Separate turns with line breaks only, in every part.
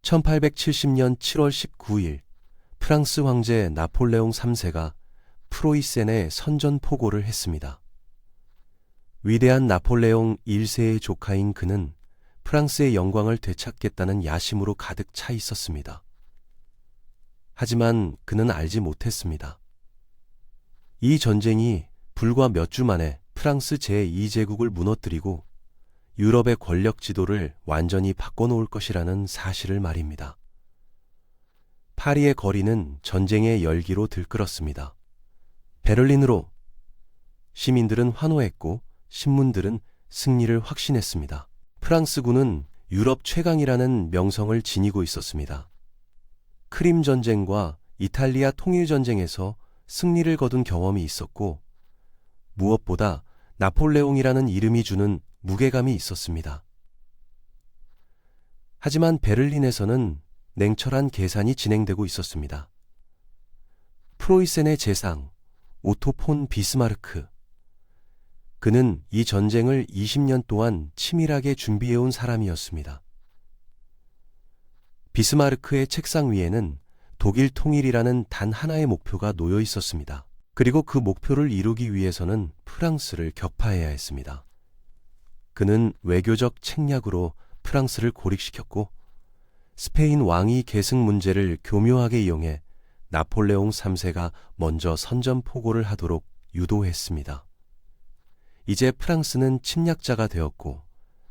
1870년 7월 19일 프랑스 황제 나폴레옹 3세가 프로이센에 선전포고를 했습니다. 위대한 나폴레옹 1세의 조카인 그는 프랑스의 영광을 되찾겠다는 야심으로 가득 차 있었습니다. 하지만 그는 알지 못했습니다. 이 전쟁이 불과 몇 주 만에 프랑스 제2제국을 무너뜨리고 유럽의 권력 지도를 완전히 바꿔놓을 것이라는 사실을 말입니다. 파리의 거리는 전쟁의 열기로 들끓었습니다. 베를린으로 시민들은 환호했고 신문들은 승리를 확신했습니다. 프랑스군은 유럽 최강이라는 명성을 지니고 있었습니다. 크림 전쟁과 이탈리아 통일 전쟁에서 승리를 거둔 경험이 있었고 무엇보다 나폴레옹이라는 이름이 주는 무게감이 있었습니다. 하지만 베를린에서는 냉철한 계산이 진행되고 있었습니다. 프로이센의 재상 오토 폰 비스마르크. 그는 이 전쟁을 20년 동안 치밀하게 준비해온 사람이었습니다. 비스마르크의 책상 위에는 독일 통일이라는 단 하나의 목표가 놓여 있었습니다. 그리고 그 목표를 이루기 위해서는 프랑스를 격파해야 했습니다. 그는 외교적 책략으로 프랑스를 고립시켰고 스페인 왕위 계승 문제를 교묘하게 이용해 나폴레옹 3세가 먼저 선전포고를 하도록 유도했습니다. 이제 프랑스는 침략자가 되었고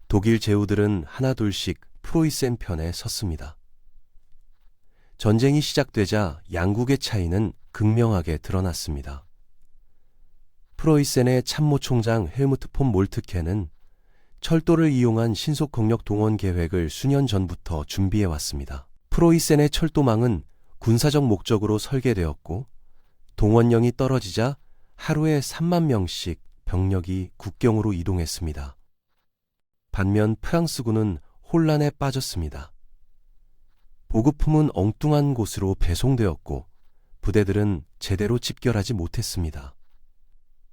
독일 제후들은 하나둘씩 프로이센 편에 섰습니다. 전쟁이 시작되자 양국의 차이는 극명하게 드러났습니다. 프로이센의 참모총장 헬무트 폰 몰트케는 철도를 이용한 신속 공력 동원 계획을 수년 전부터 준비해왔습니다. 프로이센의 철도망은 군사적 목적으로 설계되었고 동원령이 떨어지자 하루에 3만 명씩 병력이 국경으로 이동했습니다. 반면 프랑스군은 혼란에 빠졌습니다. 보급품은 엉뚱한 곳으로 배송되었고 부대들은 제대로 집결하지 못했습니다.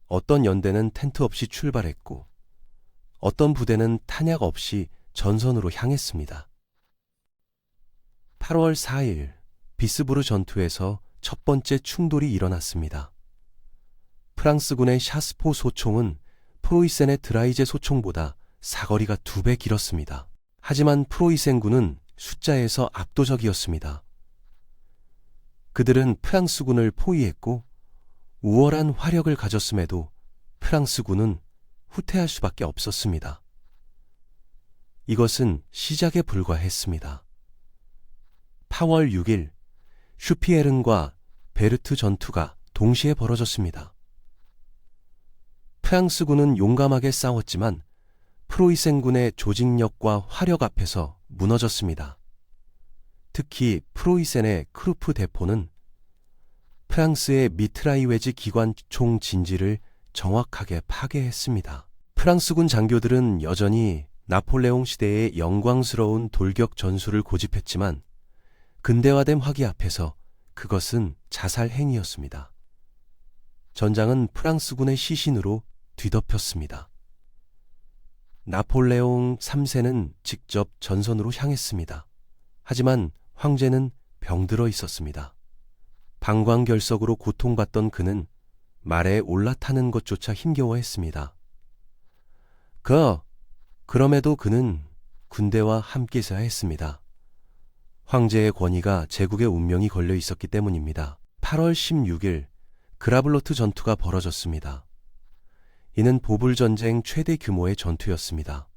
어떤 연대는 텐트 없이 출발했고 어떤 부대는 탄약 없이 전선으로 향했습니다. 8월 4일 비스부르 전투에서 첫 번째 충돌이 일어났습니다. 프랑스군의 샤스포 소총은 프로이센의 드라이제 소총보다 사거리가 2배 길었습니다. 하지만 프로이센군은 숫자에서 압도적이었습니다. 그들은 프랑스군을 포위했고 우월한 화력을 가졌음에도 프랑스군은 후퇴할 수밖에 없었습니다. 이것은 시작에 불과했습니다. 8월 6일 슈피에른과 베르트 전투가 동시에 벌어졌습니다. 프랑스군은 용감하게 싸웠지만 프로이센군의 조직력과 화력 앞에서 무너졌습니다. 특히 프로이센의 크루프 대포는 프랑스의 미트라이웨즈 기관총 진지를 정확하게 파괴했습니다. 프랑스군 장교들은 여전히 나폴레옹 시대의 영광스러운 돌격 전술을 고집했지만 근대화된 화기 앞에서 그것은 자살 행위였습니다. 전장은 프랑스군의 시신으로 뒤덮였습니다. 나폴레옹 3세는 직접 전선으로 향했습니다. 하지만 황제는 병들어 있었습니다. 방광결석으로 고통받던 그는 말에 올라타는 것조차 힘겨워했습니다. 그럼에도 그는 군대와 함께서야 했습니다. 황제의 권위가 제국의 운명이 걸려 있었기 때문입니다. 8월 16일 그라블로트 전투가 벌어졌습니다. 이는 보불전쟁 최대 규모의 전투였습니다.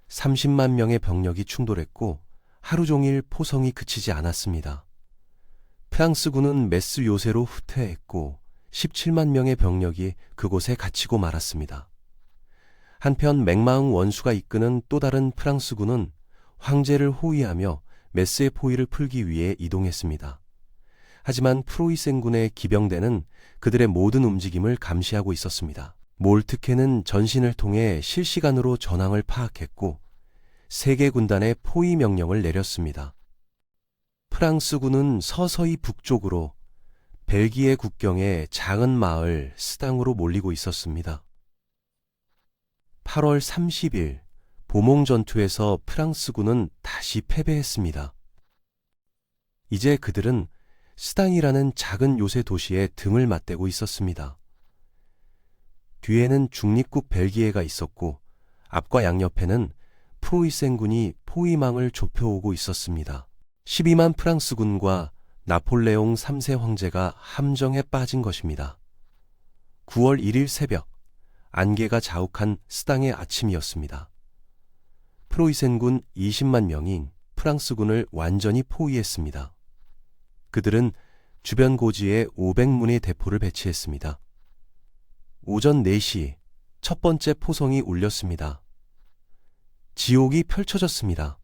30만 명의 병력이 충돌했고 하루 종일 포성이 그치지 않았습니다. 프랑스군은 메스 요새로 후퇴했고 17만 명의 병력이 그곳에 갇히고 말았습니다. 한편 맥마응 원수가 이끄는 또 다른 프랑스군은 황제를 호위하며 메스의 포위를 풀기 위해 이동했습니다. 하지만 프로이센군의 기병대는 그들의 모든 움직임을 감시하고 있었습니다. 몰트케는 전신을 통해 실시간으로 전황을 파악했고 세계 군단에 포위 명령을 내렸습니다. 프랑스군은 서서히 북쪽으로 벨기에 국경의 작은 마을 스당으로 몰리고 있었습니다. 8월 30일 보몽 전투에서 프랑스군은 다시 패배했습니다. 이제 그들은 스당이라는 작은 요새 도시에 등을 맞대고 있었습니다. 뒤에는 중립국 벨기에가 있었고 앞과 양옆에는 프로이센군이 포위망을 좁혀오고 있었습니다. 12만 프랑스군과 나폴레옹 3세 황제가 함정에 빠진 것입니다. 9월 1일 새벽, 안개가 자욱한 스당의 아침이었습니다. 프로이센군 20만 명이 프랑스군을 완전히 포위했습니다. 그들은 주변 고지에 500문의 대포를 배치했습니다. 오전 4시 첫 번째 포성이 울렸습니다. 지옥이 펼쳐졌습니다.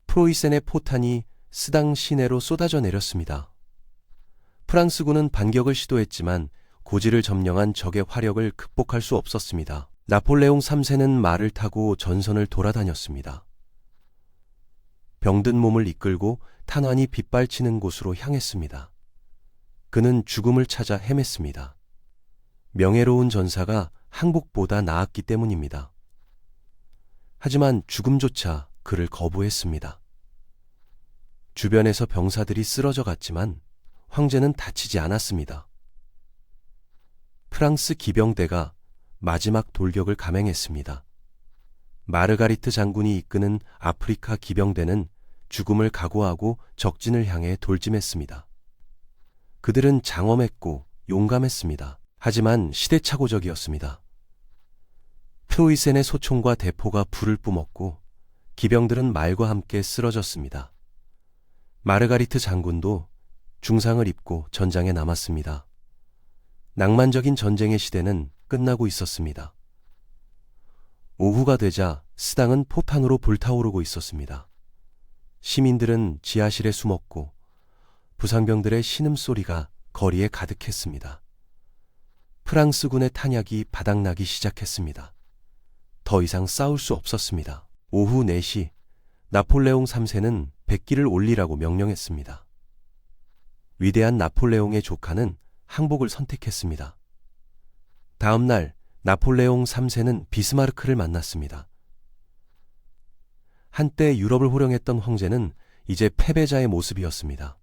프로이센의 포탄이 스당 시내로 쏟아져 내렸습니다. 프랑스군은 반격을 시도했지만 고지를 점령한 적의 화력을 극복할 수 없었습니다. 나폴레옹 3세는 말을 타고 전선을 돌아다녔습니다. 병든 몸을 이끌고 탄환이 빗발치는 곳으로 향했습니다. 그는 죽음을 찾아 헤맸습니다. 명예로운 전사가 항복보다 나았기 때문입니다. 하지만 죽음조차 그를 거부했습니다. 주변에서 병사들이 쓰러져 갔지만 황제는 다치지 않았습니다. 프랑스 기병대가 마지막 돌격을 감행했습니다. 마르가리트 장군이 이끄는 아프리카 기병대는 죽음을 각오하고 적진을 향해 돌진했습니다. 그들은 장엄했고 용감했습니다. 하지만 시대착오적이었습니다. 프로이센의 소총과 대포가 불을 뿜었고 기병들은 말과 함께 쓰러졌습니다. 마르가리트 장군도 중상을 입고 전장에 남았습니다. 낭만적인 전쟁의 시대는 끝나고 있었습니다. 오후가 되자 스당은 포탄으로 불타오르고 있었습니다. 시민들은 지하실에 숨었고 부상병들의 신음소리가 거리에 가득했습니다. 프랑스군의 탄약이 바닥나기 시작했습니다. 더 이상 싸울 수 없었습니다. 오후 4시 나폴레옹 3세는 백기를 올리라고 명령했습니다. 위대한 나폴레옹의 조카는 항복을 선택했습니다. 다음 날 나폴레옹 3세는 비스마르크를 만났습니다. 한때 유럽을 호령했던 황제는 이제 패배자의 모습이었습니다.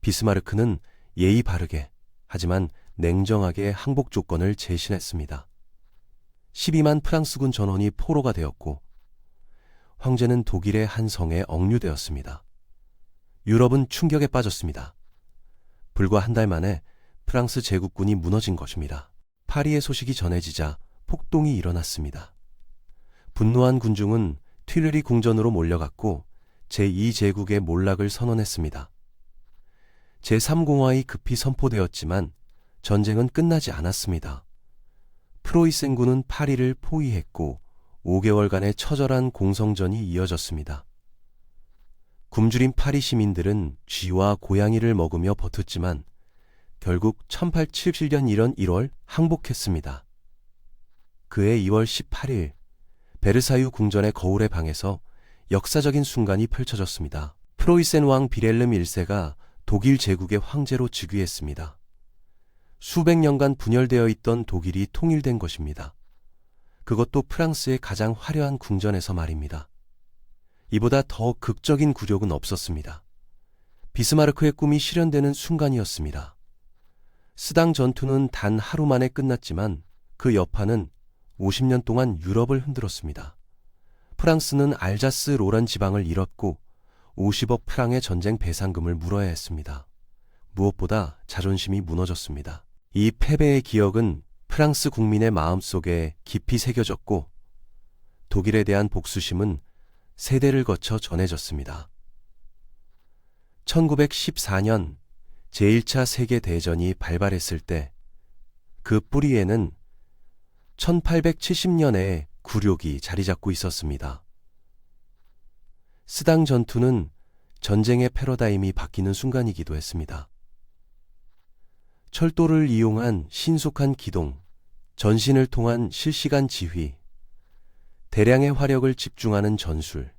비스마르크는 예의 바르게 하지만 냉정하게 항복 조건을 제시했습니다. 12만 프랑스군 전원이 포로가 되었고 황제는 독일의 한 성에 억류되었습니다. 유럽은 충격에 빠졌습니다. 불과 한 달 만에 프랑스 제국군이 무너진 것입니다. 파리의 소식이 전해지자 폭동이 일어났습니다. 분노한 군중은 튀르리 궁전으로 몰려갔고 제2제국의 몰락을 선언했습니다. 제3공화이 급히 선포되었지만 전쟁은 끝나지 않았습니다. 프로이센군은 파리를 포위했고 5개월간의 처절한 공성전이 이어졌습니다. 굶주린 파리 시민들은 쥐와 고양이를 먹으며 버텼지만 결국 1877년 1월 항복했습니다. 그해 2월 18일 베르사유 궁전의 거울의 방에서 역사적인 순간이 펼쳐졌습니다. 프로이센 왕 비렐름 1세가 독일 제국의 황제로 즉위했습니다. 수백 년간 분열되어 있던 독일이 통일된 것입니다. 그것도 프랑스의 가장 화려한 궁전에서 말입니다. 이보다 더 극적인 굴욕은 없었습니다. 비스마르크의 꿈이 실현되는 순간이었습니다. 스당 전투는 단 하루 만에 끝났지만 그 여파는 50년 동안 유럽을 흔들었습니다. 프랑스는 알자스 로란 지방을 잃었고 50억 프랑의 전쟁 배상금을 물어야 했습니다. 무엇보다 자존심이 무너졌습니다. 이 패배의 기억은 프랑스 국민의 마음속에 깊이 새겨졌고 독일에 대한 복수심은 세대를 거쳐 전해졌습니다. 1914년 제1차 세계대전이 발발했을 때 그 뿌리에는 1870년에 굴욕이 자리 잡고 있었습니다. 스당 전투는 전쟁의 패러다임이 바뀌는 순간이기도 했습니다. 철도를 이용한 신속한 기동, 전신을 통한 실시간 지휘, 대량의 화력을 집중하는 전술,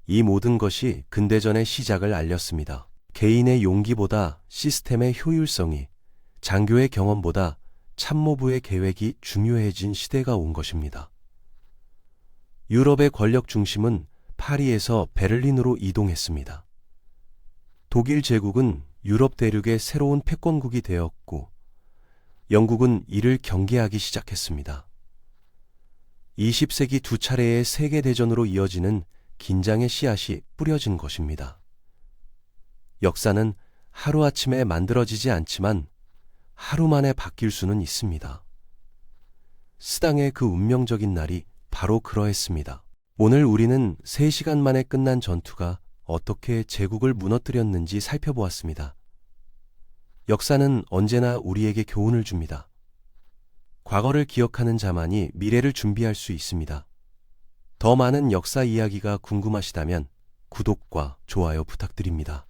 이 모든 것이 근대전의 시작을 알렸습니다. 개인의 용기보다 시스템의 효율성이, 장교의 경험보다 참모부의 계획이 중요해진 시대가 온 것입니다. 유럽의 권력 중심은 파리에서 베를린으로 이동했습니다. 독일 제국은 유럽 대륙의 새로운 패권국이 되었고 영국은 이를 경계하기 시작했습니다. 20세기 두 차례의 세계대전으로 이어지는 긴장의 씨앗이 뿌려진 것입니다. 역사는 하루아침에 만들어지지 않지만 하루 만에 바뀔 수는 있습니다. 스당의 그 운명적인 날이 바로 그러했습니다. 오늘 우리는 3시간 만에 끝난 전투가 어떻게 제국을 무너뜨렸는지 살펴보았습니다. 역사는 언제나 우리에게 교훈을 줍니다. 과거를 기억하는 자만이 미래를 준비할 수 있습니다. 더 많은 역사 이야기가 궁금하시다면 구독과 좋아요 부탁드립니다.